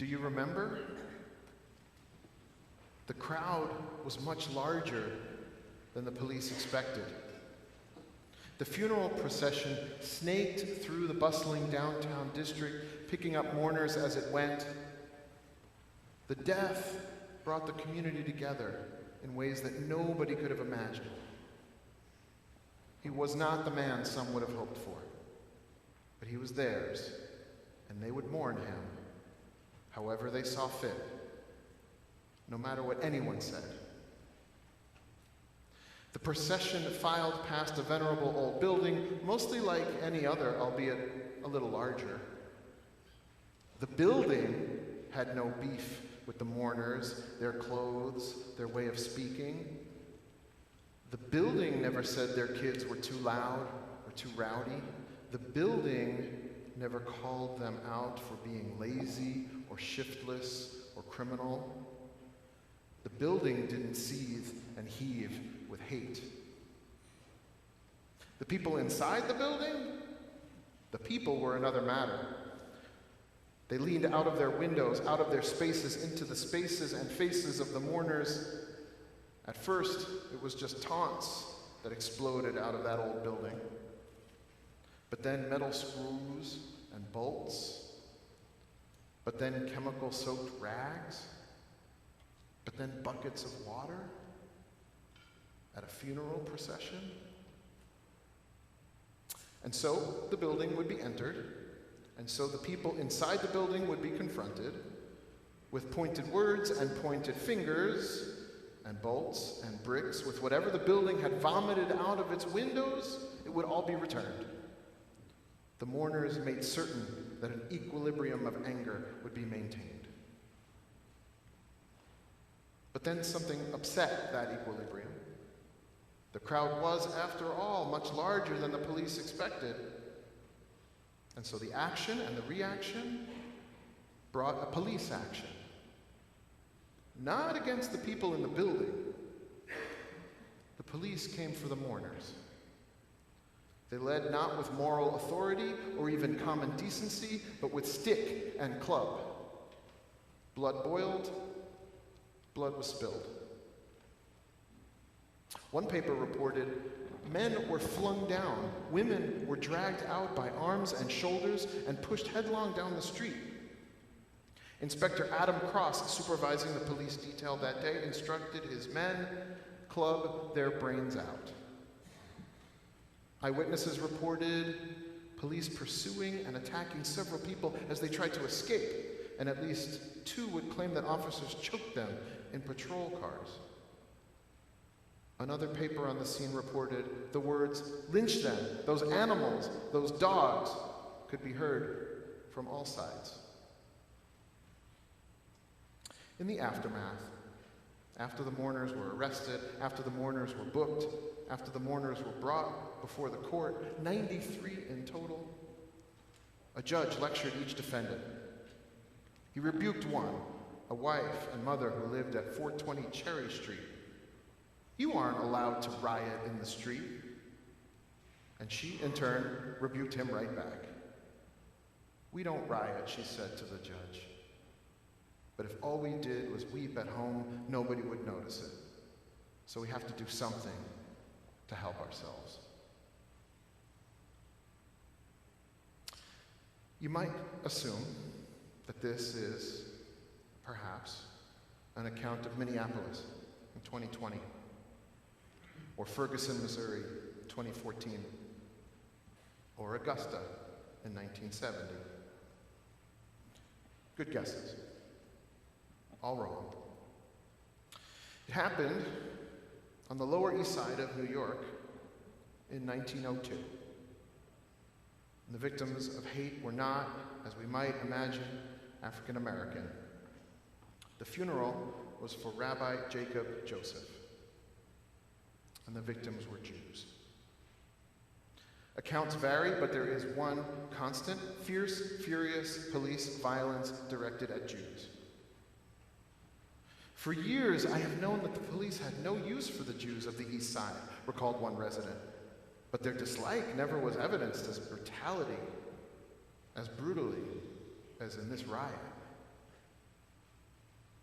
Do you remember? The crowd was much larger than the police expected. The funeral procession snaked through the bustling downtown district, picking up mourners as it went. The death brought the community together in ways that nobody could have imagined. He was not the man some would have hoped for, but he was theirs, and they would mourn him however they saw fit, no matter what anyone said. The procession filed past a venerable old building, mostly like any other, albeit a little larger. The building had no beef with the mourners, their clothes, their way of speaking. The building never said their kids were too loud or too rowdy. The building never called them out for being lazy or shiftless or criminal. The building didn't seethe and heave with hate. The people inside the building, the people were another matter. They leaned out of their windows, out of their spaces, into the spaces and faces of the mourners. At first, it was just taunts that exploded out of that old building. But then metal screws and bolts. But then chemical-soaked rags. But then buckets of water at a funeral procession. And so the building would be entered, and so the people inside the building would be confronted with pointed words and pointed fingers and bolts and bricks. With whatever the building had vomited out of its windows, it would all be returned. The mourners made certain that an equilibrium of anger would be maintained. But then something upset that equilibrium. The crowd was, after all, much larger than the police expected. And so the action and the reaction brought a police action. Not against the people in the building. The police came for the mourners. They led not with moral authority or even common decency, but with stick and club. Blood boiled, blood was spilled. One paper reported, men were flung down, women were dragged out by arms and shoulders and pushed headlong down the street. Inspector Adam Cross, supervising the police detail that day, instructed his men, club their brains out. Eyewitnesses reported police pursuing and attacking several people as they tried to escape, and at least 2 would claim that officers choked them in patrol cars. Another paper on the scene reported the words, "Lynch them, those animals, those dogs," could be heard from all sides. In the aftermath, after the mourners were arrested, after the mourners were booked, after the mourners were brought before the court, 93 in total, a judge lectured each defendant. He rebuked one, a wife and mother who lived at 420 Cherry Street. "You aren't allowed to riot in the street." And she, in turn, rebuked him right back. "We don't riot," she said to the judge. "But if all we did was weep at home, nobody would notice it. So we have to do something to help ourselves." You might assume that this is, perhaps, an account of Minneapolis in 2020, or Ferguson, Missouri, 2014, or Augusta in 1970. Good guesses. All wrong. It happened on the Lower East Side of New York in 1902. And the victims of hate were not, as we might imagine, African American. The funeral was for Rabbi Jacob Joseph, and the victims were Jews. Accounts vary, but there is one constant: fierce, furious police violence directed at Jews. "For years, I have known that the police had no use for the Jews of the East Side," recalled one resident. "But their dislike never was evidenced as brutally as in this riot."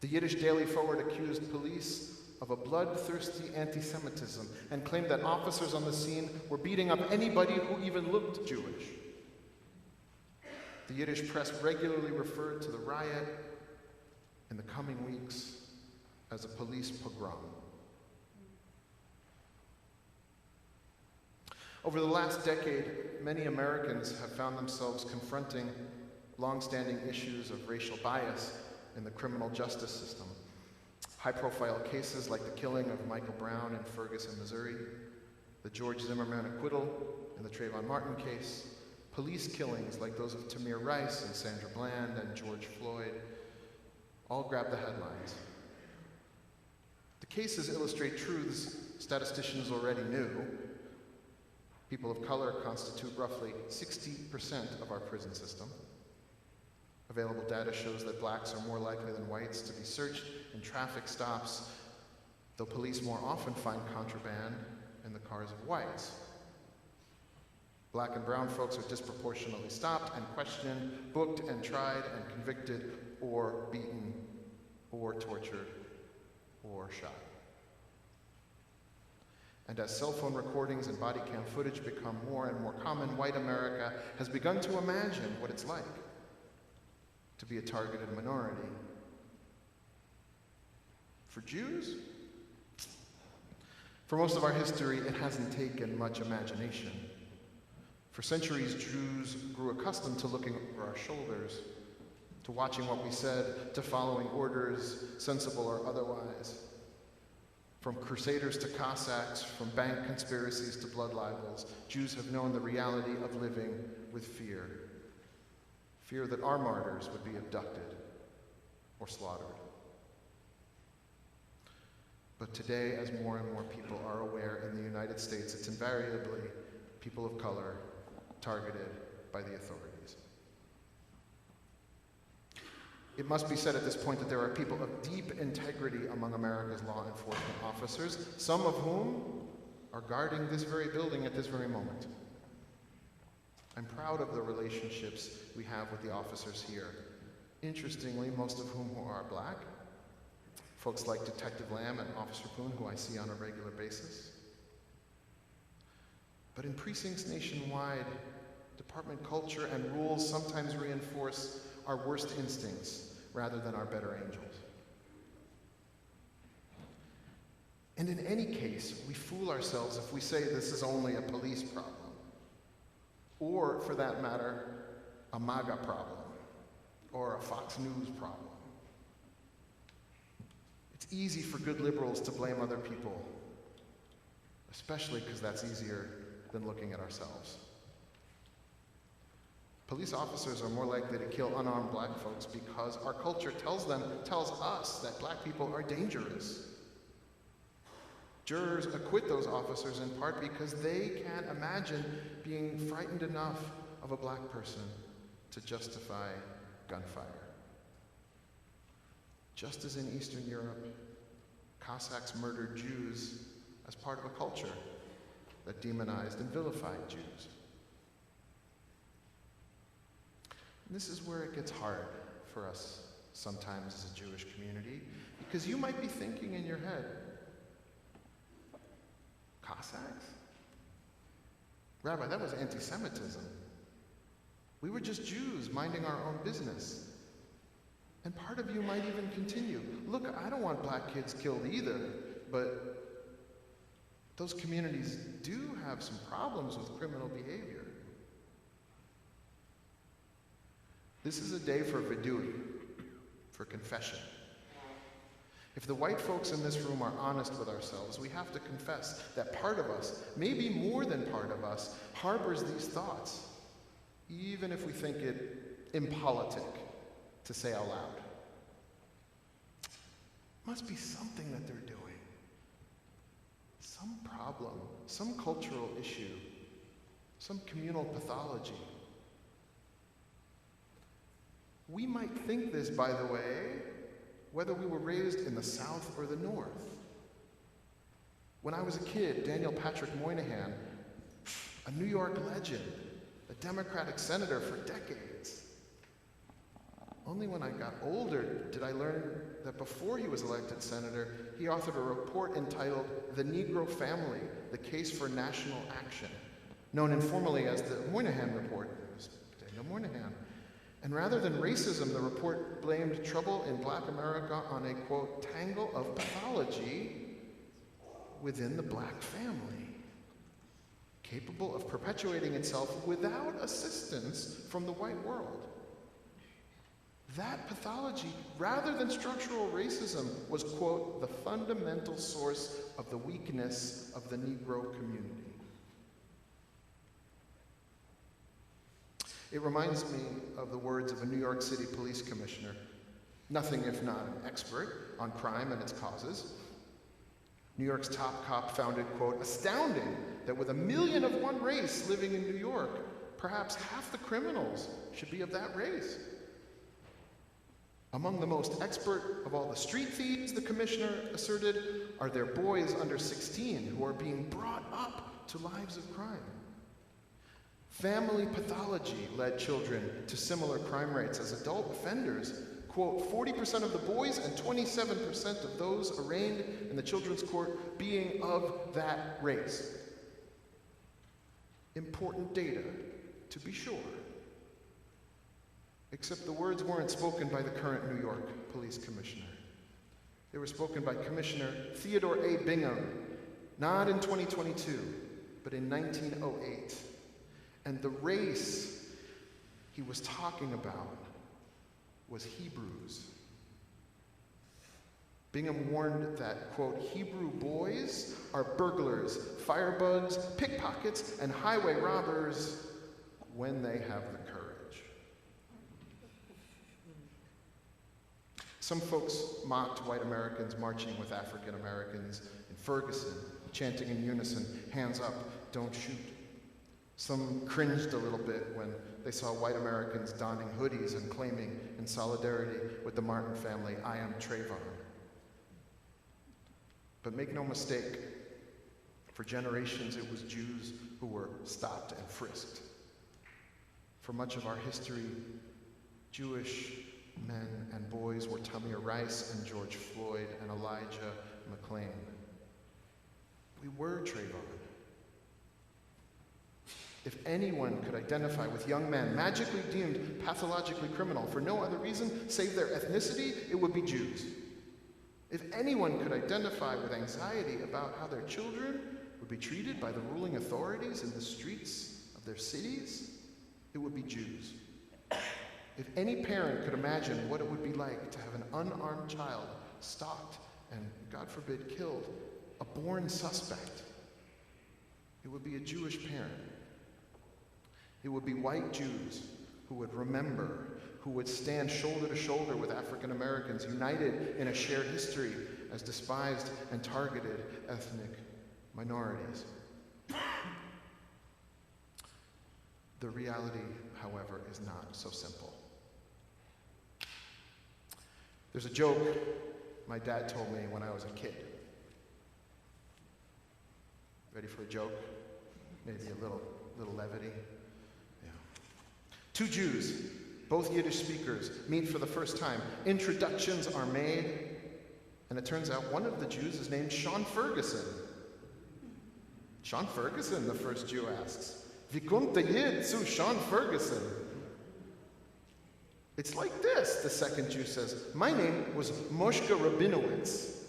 The Yiddish Daily Forward accused police of a bloodthirsty anti-Semitism and claimed that officers on the scene were beating up anybody who even looked Jewish. The Yiddish press regularly referred to the riot in the coming weeks as a police pogrom. Over the last decade, many Americans have found themselves confronting long-standing issues of racial bias in the criminal justice system. High-profile cases like the killing of Michael Brown in Ferguson, Missouri, the George Zimmerman acquittal in the Trayvon Martin case, police killings like those of Tamir Rice and Sandra Bland and George Floyd, all grab the headlines. The cases illustrate truths statisticians already knew. People of color constitute roughly 60% of our prison system. Available data shows that blacks are more likely than whites to be searched in traffic stops, though police more often find contraband in the cars of whites. Black and brown folks are disproportionately stopped and questioned, booked and tried and convicted, or beaten, or tortured, or shot. And as cell phone recordings and body cam footage become more and more common, white America has begun to imagine what it's like to be a targeted minority. For Jews, for most of our history, it hasn't taken much imagination. For centuries, Jews grew accustomed to looking over our shoulders, to watching what we said, to following orders, sensible or otherwise. From crusaders to Cossacks, from bank conspiracies to blood libels, Jews have known the reality of living with fear. Fear that our martyrs would be abducted or slaughtered. But today, as more and more people are aware in the United States, it's invariably people of color targeted by the authorities. It must be said at this point that there are people of deep integrity among America's law enforcement officers, some of whom are guarding this very building at this very moment. I'm proud of the relationships we have with the officers here. Interestingly, most of whom are black. Folks like Detective Lamb and Officer Poon, who I see on a regular basis. But in precincts nationwide, department culture and rules sometimes reinforce our worst instincts rather than our better angels. And in any case, we fool ourselves if we say this is only a police problem, or, for that matter, a MAGA problem, or a Fox News problem. It's easy for good liberals to blame other people, especially because that's easier than looking at ourselves. Police officers are more likely to kill unarmed black folks because our culture tells us that black people are dangerous. Jurors acquit those officers in part because they can't imagine being frightened enough of a black person to justify gunfire. Just as in Eastern Europe, Cossacks murdered Jews as part of a culture that demonized and vilified Jews. And this is where it gets hard for us sometimes as a Jewish community, because you might be thinking in your head, Cossacks? Rabbi, that was anti-Semitism. We were just Jews minding our own business. And part of you might even continue. Look, I don't want black kids killed either, but those communities do have some problems with criminal behavior. This is a day for vidui, for confession. If the white folks in this room are honest with ourselves, we have to confess that part of us, maybe more than part of us, harbors these thoughts, even if we think it impolitic to say out loud. Must be something that they're doing. Some problem, some cultural issue, some communal pathology. We might think this, by the way, whether we were raised in the South or the North. When I was a kid, Daniel Patrick Moynihan, a New York legend, a Democratic senator for decades, Only when I got older did I learn that before he was elected senator, he authored a report entitled The Negro Family, the Case for National Action, known informally as the Moynihan Report. It was Daniel Moynihan. And rather than racism, the report blamed trouble in Black America on a, quote, tangle of pathology within the Black family, capable of perpetuating itself without assistance from the white world. That pathology, rather than structural racism, was, quote, the fundamental source of the weakness of the Negro community. It reminds me of the words of a New York City police commissioner, nothing if not an expert on crime and its causes. New York's top cop found it, quote, astounding that with 1,000,001 race living in New York, perhaps half the criminals should be of that race. Among the most expert of all the street thieves, the commissioner asserted, are their boys under 16 who are being brought up to lives of crime. Family pathology led children to similar crime rates as adult offenders. Quote, 40% of the boys and 27% of those arraigned in the children's court being of that race. Important data, to be sure. Except the words weren't spoken by the current New York police commissioner. They were spoken by Commissioner Theodore A. Bingham, not in 2022, but in 1908. And the race he was talking about was Hebrews. Bingham warned that, quote, Hebrew boys are burglars, firebugs, pickpockets, and highway robbers when they have the courage. Some folks mocked white Americans marching with African Americans in Ferguson, chanting in unison, hands up, don't shoot. Some cringed a little bit when they saw white Americans donning hoodies and claiming in solidarity with the Martin family, I am Trayvon. But make no mistake, for generations it was Jews who were stopped and frisked. For much of our history, Jewish men and boys were Tamir Rice and George Floyd and Elijah McClain. We were Trayvon. If anyone could identify with young men magically deemed pathologically criminal for no other reason save their ethnicity, it would be Jews. If anyone could identify with anxiety about how their children would be treated by the ruling authorities in the streets of their cities, it would be Jews. If any parent could imagine what it would be like to have an unarmed child stalked and, God forbid, killed, a born suspect, it would be a Jewish parent. It would be white Jews who would remember, who would stand shoulder to shoulder with African Americans, united in a shared history as despised and targeted ethnic minorities. The reality, however, is not so simple. There's a joke my dad told me when I was a kid. Ready for a joke? Maybe a little levity. Yeah. Two Jews, both Yiddish speakers, meet for the first time. Introductions are made, and it turns out one of the Jews is named Sean Ferguson. Sean Ferguson, the first Jew asks. Wie kommt der Yid zu Sean Ferguson? It's like this, the second Jew says. My name was Moshka Rabinowitz.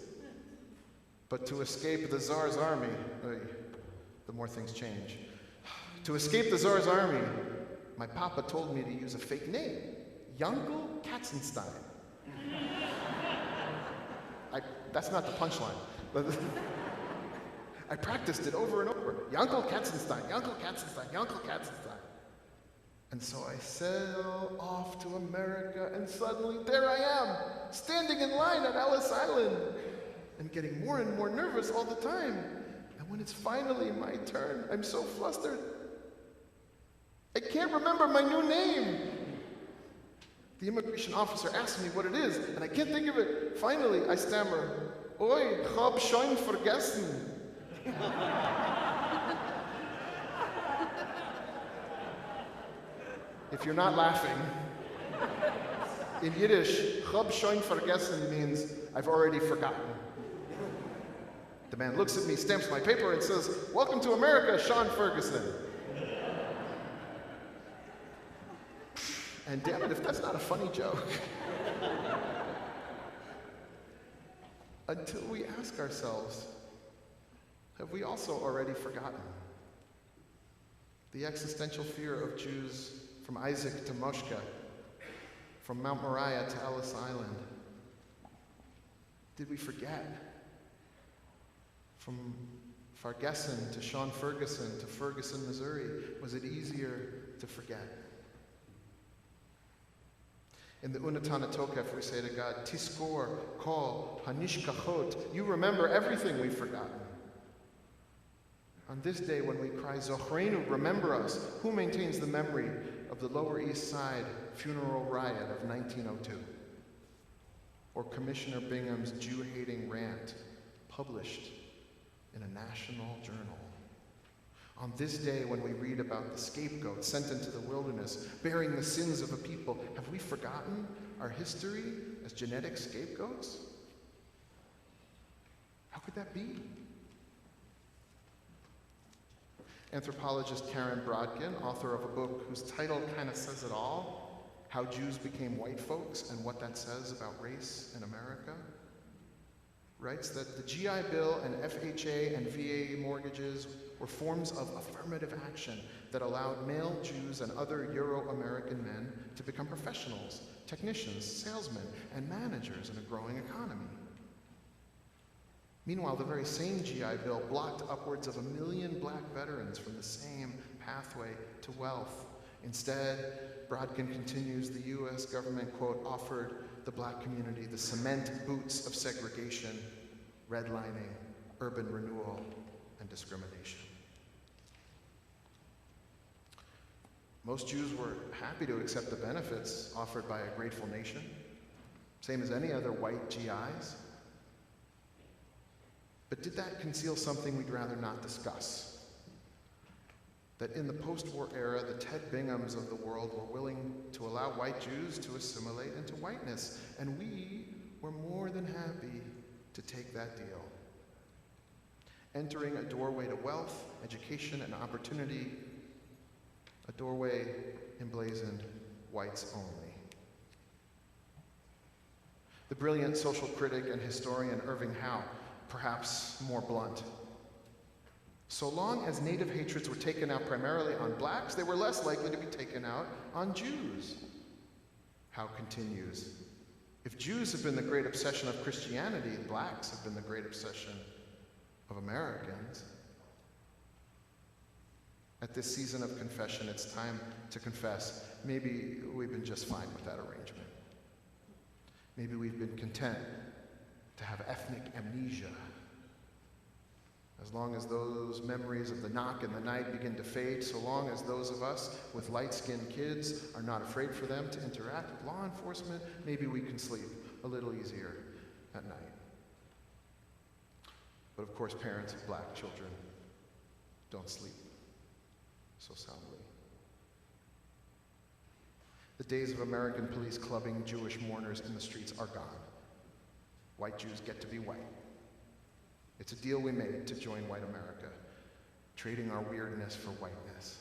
But to escape the Tsar's army, the more things change. To escape the Tsar's army, my papa told me to use a fake name, Yankel Katzenstein. That's not the punchline, but I practiced it over and over. Yankel Katzenstein, Yankel Katzenstein, Yankel Katzenstein. And so I sail off to America, and suddenly there I am, standing in line at Ellis Island, and getting more and more nervous all the time. And when it's finally my turn, I'm so flustered. I can't remember my new name. The immigration officer asks me what it is, and I can't think of it. Finally, I stammer, Oi, hab schon vergessen. If you're not laughing, In Yiddish, hab schon vergessen means I've already forgotten. The man looks at me, stamps my paper, and says, "Welcome to America, Sean Ferguson." And damn it, if that's not a funny joke. Until we ask ourselves, have we also already forgotten? The existential fear of Jews from Isaac to Moshka, from Mount Moriah to Ellis Island. Did we forget? From Fargeson to Sean Ferguson to Ferguson, Missouri, was it easier to forget? In the Unatana Tokef, we say to God, Tiskor, Kol, Hanishkachot, you remember everything we've forgotten. On this day when we cry, Zochreinu, remember us, who maintains the memory of the Lower East Side funeral riot of 1902? Or Commissioner Bingham's Jew-hating rant, published in a national journal? On this day when we read about the scapegoat sent into the wilderness, bearing the sins of a people, have we forgotten our history as genetic scapegoats? How could that be? Anthropologist Karen Brodkin, author of a book whose title kind of says it all, How Jews Became White Folks and What That Says About Race in America, writes that the GI Bill and FHA and VA mortgages were forms of affirmative action that allowed male Jews and other Euro-American men to become professionals, technicians, salesmen, and managers in a growing economy. Meanwhile, the very same GI Bill blocked upwards of 1 million black veterans from the same pathway to wealth. Instead, Brodkin continues, the US government, quote, offered the black community the cement boots of segregation, redlining, urban renewal, and discrimination. Most Jews were happy to accept the benefits offered by a grateful nation, same as any other white GIs. But did that conceal something we'd rather not discuss? That in the post-war era, the Ted Binghams of the world were willing to allow white Jews to assimilate into whiteness, and we were more than happy to take that deal. Entering a doorway to wealth, education, and opportunity, a doorway emblazoned whites only. The brilliant social critic and historian Irving Howe, perhaps more blunt. So long as native hatreds were taken out primarily on blacks, they were less likely to be taken out on Jews. Howe continues, if Jews have been the great obsession of Christianity, blacks have been the great obsession of Americans. At this season of confession, it's time to confess, maybe we've been just fine with that arrangement. Maybe we've been content to have ethnic amnesia. As long as those memories of the knock in the night begin to fade, so long as those of us with light-skinned kids are not afraid for them to interact with law enforcement, maybe we can sleep a little easier at night. But of course, parents of black children don't sleep so soundly. The days of American police clubbing Jewish mourners in the streets are gone. White Jews get to be white. It's a deal we made to join white America, trading our weirdness for whiteness.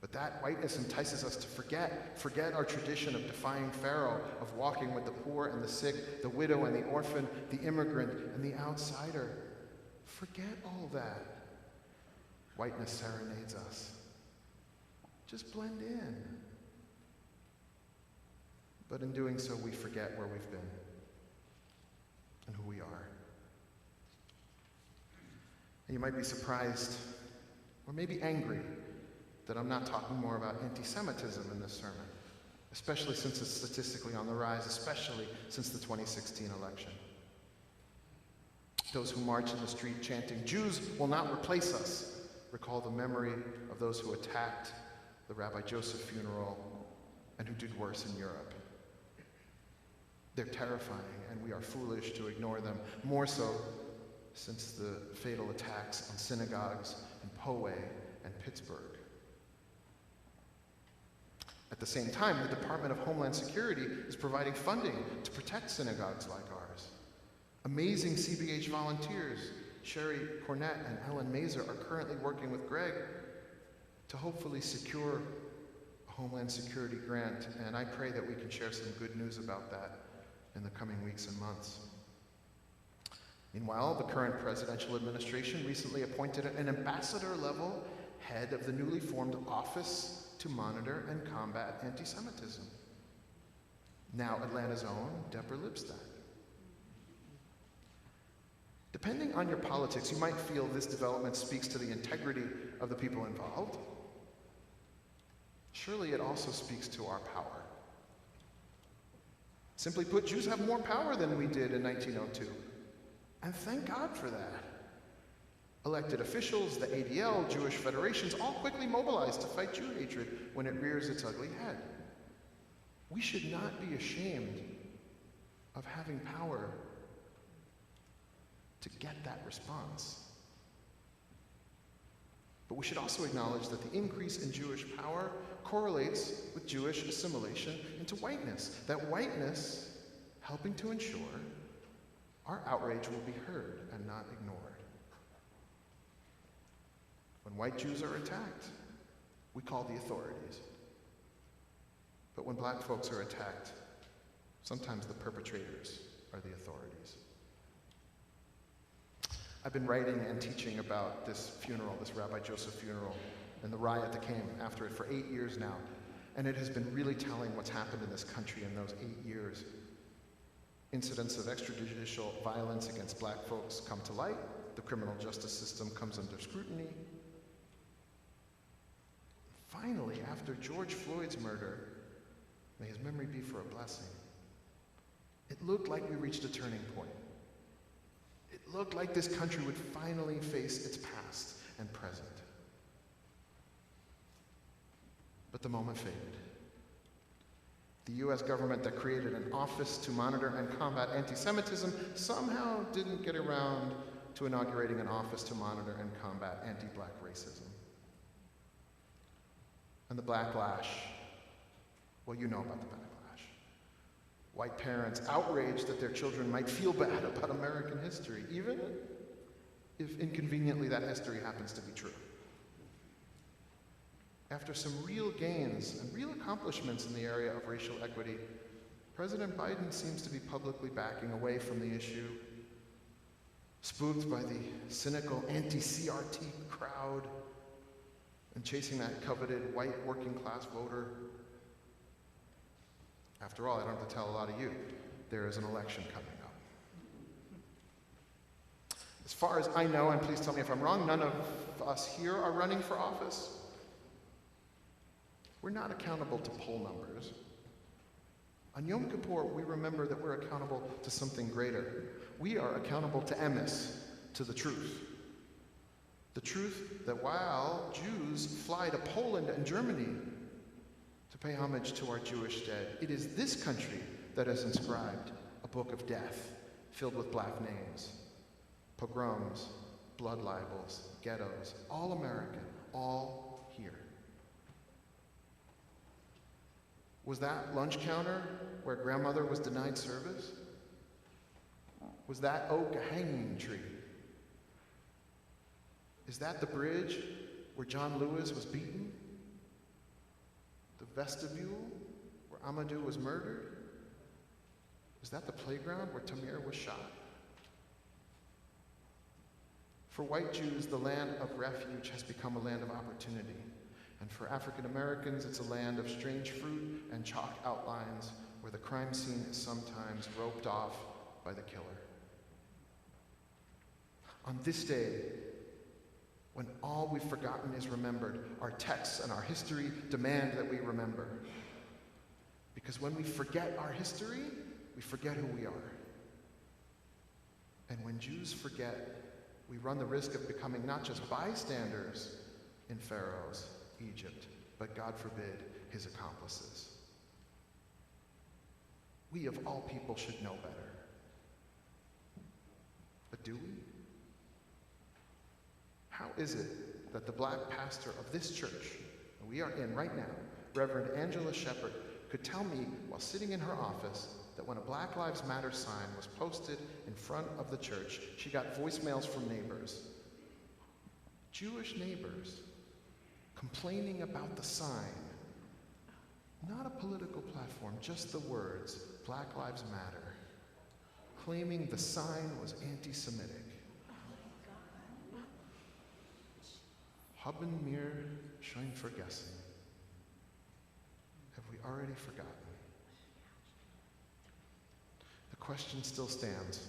But that whiteness entices us to forget our tradition of defying Pharaoh, of walking with the poor and the sick, the widow and the orphan, the immigrant and the outsider. Forget all that. Whiteness serenades us. Just blend in. But in doing so, we forget where we've been and who we are. And you might be surprised, or maybe angry, that I'm not talking more about anti-Semitism in this sermon, especially since it's statistically on the rise, especially since the 2016 election. Those who march in the street chanting, "Jews will not replace us," recall the memory of those who attacked the Rabbi Joseph funeral and who did worse in Europe. They're terrifying, and we are foolish to ignore them, more so since the fatal attacks on synagogues in Poway and Pittsburgh. At the same time, the Department of Homeland Security is providing funding to protect synagogues like ours. Amazing CBH volunteers, Sherry Cornett and Ellen Mazer, are currently working with Greg to hopefully secure a Homeland Security grant, and I pray that we can share some good news about that in the coming weeks and months. Meanwhile, the current presidential administration recently appointed an ambassador-level head of the newly formed Office to Monitor and Combat Anti-Semitism. Now Atlanta's own Deborah Lipstadt. Depending on your politics, you might feel this development speaks to the integrity of the people involved. Surely it also speaks to our power. Simply put, Jews have more power than we did in 1902. And thank God for that. Elected officials, the ADL, Jewish federations, all quickly mobilized to fight Jew hatred when it rears its ugly head. We should not be ashamed of having power to get that response. But we should also acknowledge that the increase in Jewish power correlates with Jewish assimilation into whiteness. That whiteness helping to ensure our outrage will be heard and not ignored. When white Jews are attacked, we call the authorities. But when black folks are attacked, sometimes the perpetrators are the authorities. I've been writing and teaching about this funeral, this Rabbi Joseph funeral, and the riot that came after it for 8 years now. And it has been really telling what's happened in this country in those 8 years. Incidents of extrajudicial violence against black folks come to light. The criminal justice system comes under scrutiny. Finally, after George Floyd's murder, may his memory be for a blessing, it looked like we reached a turning point. It looked like this country would finally face its past and present. But the moment faded. The US government that created an office to monitor and combat anti-Semitism somehow didn't get around to inaugurating an office to monitor and combat anti-black racism. And the backlash, well, you know about the backlash. White parents outraged that their children might feel bad about American history, even if inconveniently that history happens to be true. After some real gains and real accomplishments in the area of racial equity, President Biden seems to be publicly backing away from the issue, spooked by the cynical anti-CRT crowd and chasing that coveted white working-class voter. After all, I don't have to tell a lot of you, there is an election coming up. As far as I know, and please tell me if I'm wrong, none of us here are running for office. We're not accountable to poll numbers. On Yom Kippur, we remember that we're accountable to something greater. We are accountable to emes, to the truth. The truth that while Jews fly to Poland and Germany to pay homage to our Jewish dead, it is this country that has inscribed a book of death filled with black names, pogroms, blood libels, ghettos, all American, all here. Was that lunch counter where grandmother was denied service? Was that oak a hanging tree? Is that the bridge where John Lewis was beaten? The vestibule where Amadou was murdered? Is that the playground where Tamir was shot? For white Jews, the land of refuge has become a land of opportunity. And for African Americans, it's a land of strange fruit and chalk outlines where the crime scene is sometimes roped off by the killer. On this day, when all we've forgotten is remembered, our texts and our history demand that we remember. Because when we forget our history, we forget who we are. And when Jews forget, we run the risk of becoming not just bystanders in Pharaoh's Egypt, but God forbid, his accomplices. We of all people should know better. But do we? How is it that the black pastor of this church that we are in right now Reverend Angela Shepherd, could tell me while sitting in her office that when a Black Lives Matter sign was posted in front of the church, she got voicemails from neighbors, Jewish neighbors, complaining about the sign. Not a political platform, just the words, Black Lives Matter, claiming the sign was anti-Semitic. Haben wir schon vergessen? Have we already forgotten? The question still stands.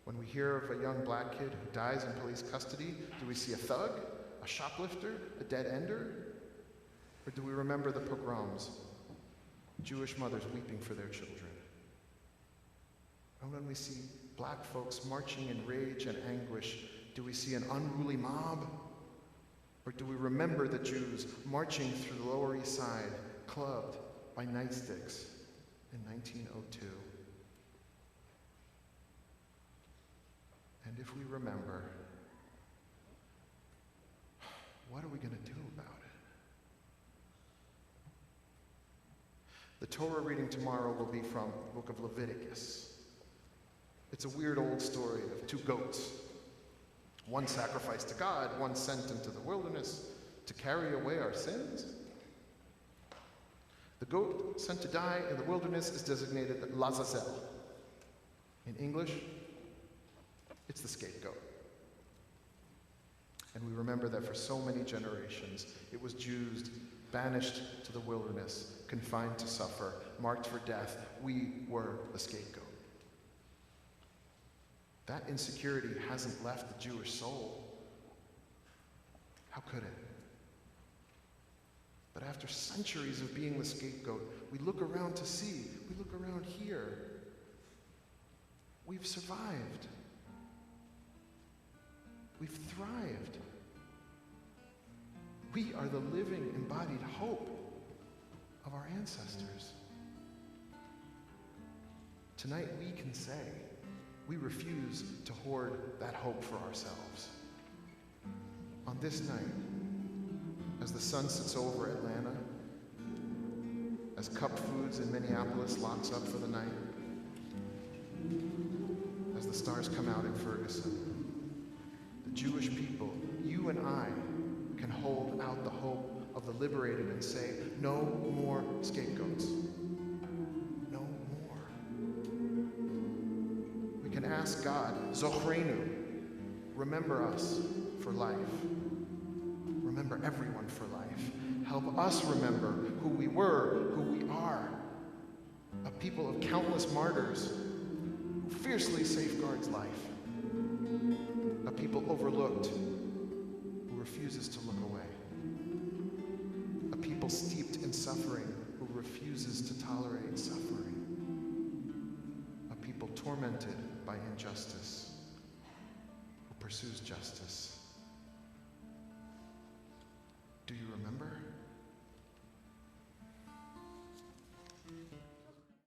When we hear of a young black kid who dies in police custody, do we see a thug, a shoplifter, a dead ender? Or do we remember the pogroms, Jewish mothers weeping for their children? And when we see black folks marching in rage and anguish, do we see an unruly mob? Or do we remember the Jews marching through the Lower East Side, clubbed by nightsticks in 1902? And if we remember, what are we going to do about it? The Torah reading tomorrow will be from the book of Leviticus. It's a weird old story of two goats. One sacrificed to God, one sent into the wilderness to carry away our sins. The goat sent to die in the wilderness is designated Lazazel. In English, it's the scapegoat. And we remember that for so many generations, it was Jews banished to the wilderness, confined to suffer, marked for death. We were the scapegoat. That insecurity hasn't left the Jewish soul. How could it? But after centuries of being the scapegoat, we look around to see, we look around here. We've survived. We've thrived. We are the living, embodied hope of our ancestors. Tonight we can say, we refuse to hoard that hope for ourselves. On this night, as the sun sits over Atlanta, as Cup Foods in Minneapolis locks up for the night, as the stars come out in Ferguson, the Jewish people, you and I, can hold out the hope of the liberated and say, no more scapegoats. No more. We can ask God, Zochrenu, remember us for life. Remember everyone for life. Help us remember who we were, who we are. A people of countless martyrs who fiercely safeguards life. A people overlooked who refuses to look away. A people steeped in suffering who refuses to tolerate suffering. A people tormented by injustice who pursues justice. Do you remember?